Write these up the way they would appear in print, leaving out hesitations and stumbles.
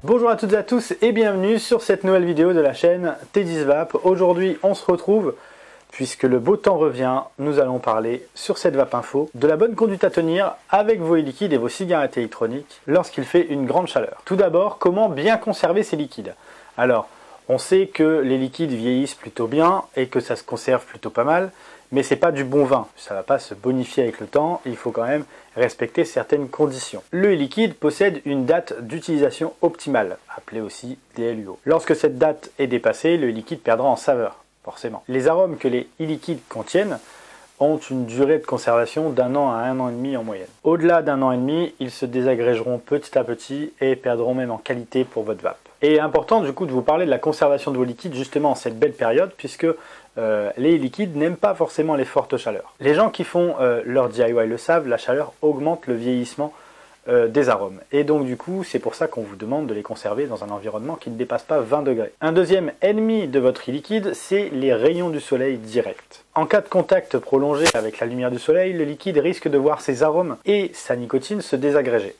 Bonjour à toutes et à tous et bienvenue sur cette nouvelle vidéo de la chaîne T10 Vape. Aujourd'hui on se retrouve, puisque le beau temps revient, nous allons parler sur cette vape info de la bonne conduite à tenir avec vos liquides et vos cigarettes électroniques lorsqu'il fait une grande chaleur. Tout d'abord, comment bien conserver ces liquides? Alors, on sait que les liquides vieillissent plutôt bien et que ça se conserve plutôt pas mal, mais c'est pas du bon vin, ça va pas se bonifier avec le temps, il faut quand même respecter certaines conditions. Le liquide possède une date d'utilisation optimale, appelée aussi DLUO. Lorsque cette date est dépassée, le liquide perdra en saveur, forcément. Les arômes que les e-liquides contiennent ont une durée de conservation d'1 an à 1 an et demi en moyenne. Au-delà d'1 an et demi, ils se désagrégeront petit à petit et perdront même en qualité pour votre vape. Et important du coup de vous parler de la conservation de vos liquides justement en cette belle période, puisque les liquides n'aiment pas forcément les fortes chaleurs. Les gens qui font leur DIY le savent, la chaleur augmente le vieillissement des arômes. Et donc du coup, c'est pour ça qu'on vous demande de les conserver dans un environnement qui ne dépasse pas 20 degrés. Un deuxième ennemi de votre e-liquide, c'est les rayons du soleil direct. En cas de contact prolongé avec la lumière du soleil, le liquide risque de voir ses arômes et sa nicotine se désagréger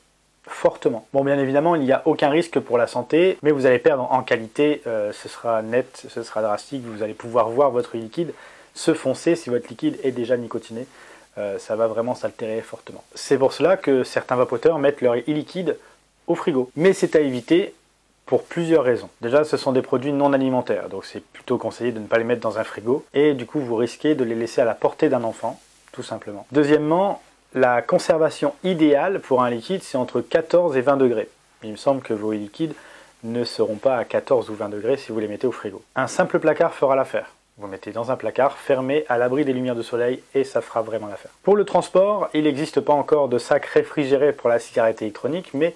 fortement. Bon, bien évidemment, il n'y a aucun risque pour la santé, mais vous allez perdre en qualité, ce sera net, ce sera drastique, vous allez pouvoir voir votre liquide se foncer si votre liquide est déjà nicotiné. Ça va vraiment s'altérer fortement. C'est pour cela que certains vapoteurs mettent leur e-liquide au frigo. Mais c'est à éviter pour plusieurs raisons. Déjà, ce sont des produits non alimentaires, donc c'est plutôt conseillé de ne pas les mettre dans un frigo, et du coup, vous risquez de les laisser à la portée d'un enfant, tout simplement. Deuxièmement, la conservation idéale pour un liquide, c'est entre 14 et 20 degrés. Il me semble que vos liquides ne seront pas à 14 ou 20 degrés si vous les mettez au frigo. Un simple placard fera l'affaire. Vous mettez dans un placard fermé à l'abri des lumières de soleil et ça fera vraiment l'affaire. Pour le transport, il n'existe pas encore de sac réfrigéré pour la cigarette électronique, mais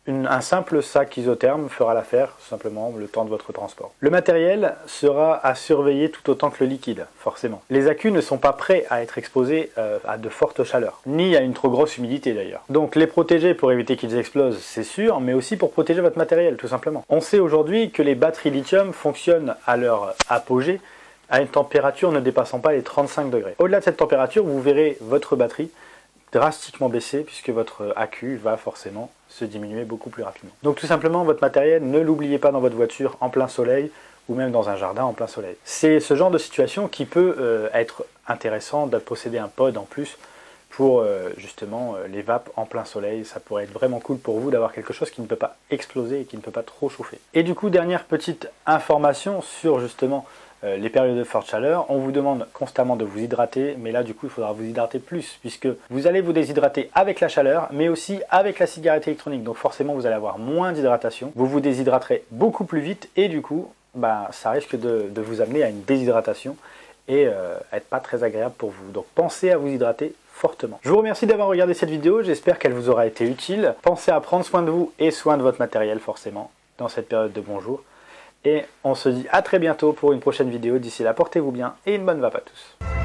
un simple sac isotherme fera l'affaire, simplement le temps de votre transport. Le matériel sera à surveiller tout autant que le liquide, forcément. Les accus ne sont pas prêts à être exposés à de fortes chaleurs, ni à une trop grosse humidité d'ailleurs. Donc les protéger pour éviter qu'ils explosent, c'est sûr, mais aussi pour protéger votre matériel, tout simplement. On sait aujourd'hui que les batteries lithium fonctionnent à leur apogée à une température ne dépassant pas les 35 degrés. Au-delà de cette température, vous verrez votre batterie drastiquement baisser puisque votre accu va forcément se diminuer beaucoup plus rapidement. Donc tout simplement, votre matériel, ne l'oubliez pas dans votre voiture en plein soleil ou même dans un jardin en plein soleil. C'est ce genre de situation qui peut être intéressant de posséder un pod en plus pour justement les vapes en plein soleil. Ça pourrait être vraiment cool pour vous d'avoir quelque chose qui ne peut pas exploser et qui ne peut pas trop chauffer. Et du coup, dernière petite information sur justement les périodes de forte chaleur, on vous demande constamment de vous hydrater, mais là du coup il faudra vous hydrater plus, puisque vous allez vous déshydrater avec la chaleur, mais aussi avec la cigarette électronique, donc forcément vous allez avoir moins d'hydratation, vous vous déshydraterez beaucoup plus vite, et du coup ça risque de vous amener à une déshydratation, et être pas très agréable pour vous. Donc pensez à vous hydrater fortement. Je vous remercie d'avoir regardé cette vidéo, j'espère qu'elle vous aura été utile. Pensez à prendre soin de vous et soin de votre matériel forcément, dans cette période de bonjour. Et on se dit à très bientôt pour une prochaine vidéo. D'ici là, portez-vous bien et une bonne vape à tous.